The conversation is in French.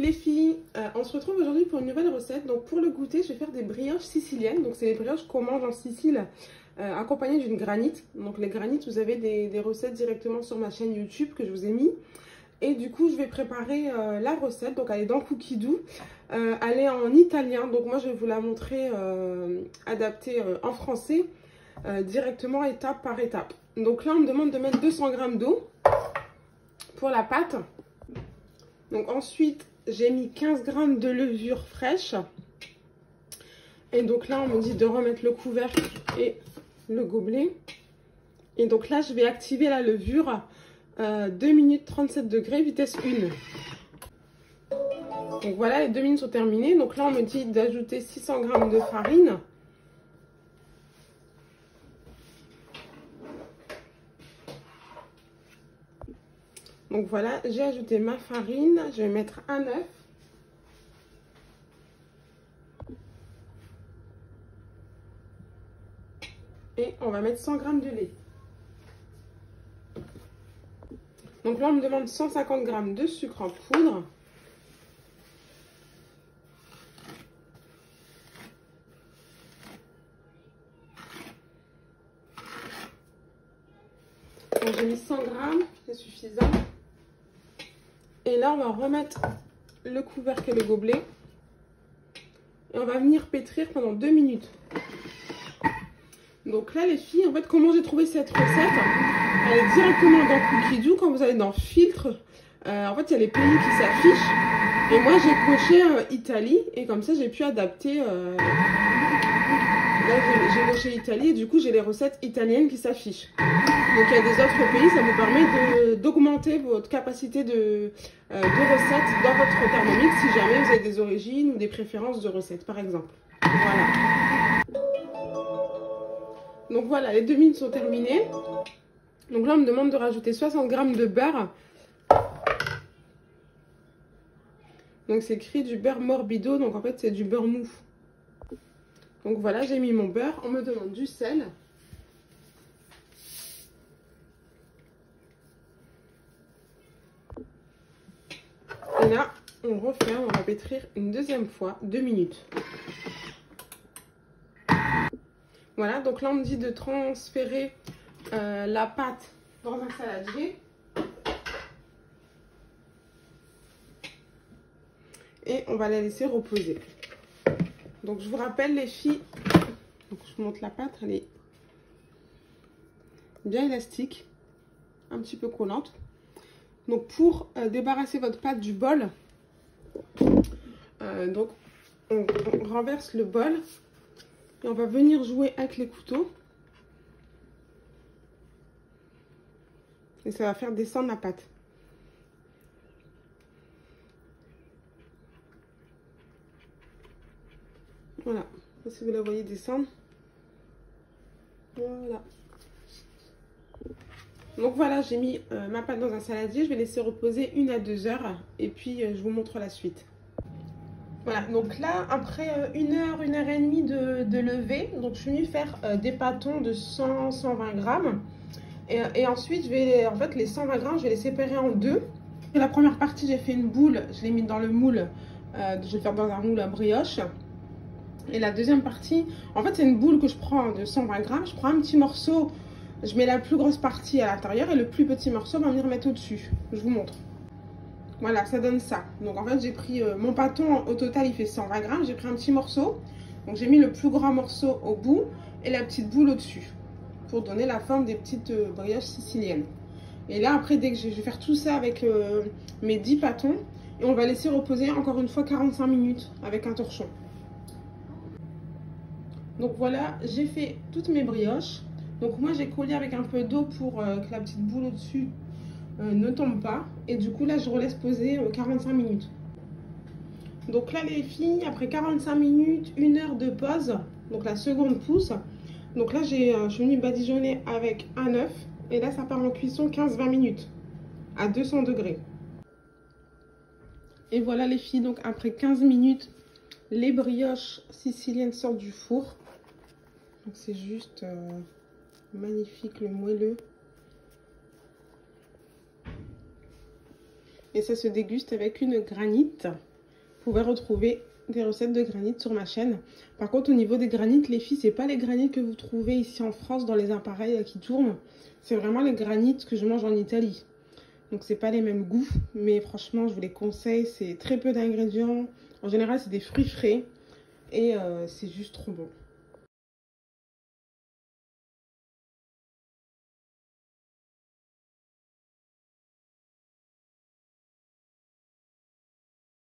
les filles, on se retrouve aujourd'hui pour une nouvelle recette. Donc pour le goûter, je vais faire des brioches siciliennes. Donc c'est les brioches qu'on mange en Sicile, accompagnées d'une granite. Donc les granites, vous avez des recettes directement sur ma chaîne YouTube que je vous ai mis. Et du coup, je vais préparer la recette. Donc elle est dans Cookie Do. Elle est en italien. Donc moi, je vais vous la montrer adaptée en français, directement étape par étape. Donc là, on me demande de mettre 200 g d'eau pour la pâte. Donc ensuite, j'ai mis 15 g de levure fraîche. Et donc là, on me dit de remettre le couvercle et le gobelet. Et donc là, je vais activer la levure 2 minutes 37 degrés, vitesse 1. Donc voilà, les 2 minutes sont terminées. Donc là, on me dit d'ajouter 600 g de farine. Donc voilà, j'ai ajouté ma farine. Je vais mettre un œuf. Et on va mettre 100 g de lait. Donc là, on me demande 150 g de sucre en poudre. Donc j'ai mis 100 g, c'est suffisant. Et là, on va remettre le couvercle et le gobelet. Et on va venir pétrir pendant 2 minutes. Donc là, les filles, en fait, comment j'ai trouvé cette recette? Elle est directement dans Cookie Do. Quand vous allez dans Filtre, en fait, il y a les pays qui s'affichent. Et moi, j'ai coché Italie. Et comme ça, j'ai pu adapter. Là, j'ai coché Italie. Et du coup, j'ai les recettes italiennes qui s'affichent. Donc, il y a des autres pays. Ça vous permet d'augmenter votre capacité de recettes dans votre Thermomix si jamais vous avez des origines ou des préférences de recettes, par exemple. Voilà. Donc voilà, les 2 minutes sont terminées. Donc là, on me demande de rajouter 60 g de beurre. Donc c'est écrit du beurre morbido, donc en fait c'est du beurre mou. Donc voilà, j'ai mis mon beurre. On me demande du sel. Et là, on referme, on va pétrir une deuxième fois, 2 minutes. Voilà, donc là on me dit de transférer la pâte dans un saladier. Et on va la laisser reposer. Donc je vous rappelle les filles, donc je vous montre la pâte, elle est bien élastique, un petit peu collante. Donc pour débarrasser votre pâte du bol, donc on renverse le bol. Et on va venir jouer avec les couteaux. Et ça va faire descendre la pâte. Voilà. Si vous la voyez descendre. Voilà. Donc voilà, j'ai mis ma pâte dans un saladier. Je vais laisser reposer 1 à 2 heures. Et puis je vous montre la suite. Voilà, donc là, après 1 heure, 1 heure et demie de lever, donc je suis venue faire des pâtons de 100-120 grammes. Et ensuite, je vais, en fait, les 120 grammes, je vais les séparer en deux. Et la première partie, j'ai fait une boule, je l'ai mis dans le moule, je vais faire dans un moule à brioche. Et la deuxième partie, en fait, c'est une boule que je prends de 120 grammes. Je prends un petit morceau, je mets la plus grosse partie à l'intérieur et le plus petit morceau, va venir mettre au-dessus. Je vous montre. Voilà, ça donne ça. Donc en fait, j'ai pris mon pâton, au total, il fait 120 grammes. J'ai pris un petit morceau. Donc j'ai mis le plus grand morceau au bout et la petite boule au-dessus pour donner la forme des petites brioches siciliennes. Et là, après, dès que je vais faire tout ça avec mes 10 pâtons, et on va laisser reposer encore une fois 45 minutes avec un torchon. Donc voilà, j'ai fait toutes mes brioches. Donc moi, j'ai collé avec un peu d'eau pour que la petite boule au-dessus ne tombe pas. Et du coup là je relaisse poser 45 minutes. Donc là les filles, après 45 minutes, 1 heure de pause, donc la seconde pousse. Donc là je suis venue badigeonner avec un œuf. Et là ça part en cuisson 15-20 minutes à 200 degrés. Et voilà les filles, donc après 15 minutes, les brioches siciliennes sortent du four. Donc c'est juste magnifique, le moelleux. Et ça se déguste avec une granite. Vous pouvez retrouver des recettes de granit sur ma chaîne. Par contre, au niveau des granites, les filles, c'est pas les granites que vous trouvez ici en France dans les appareils qui tournent. C'est vraiment les granites que je mange en Italie. Donc c'est pas les mêmes goûts, mais franchement je vous les conseille, c'est très peu d'ingrédients. En général c'est des fruits frais et c'est juste trop bon.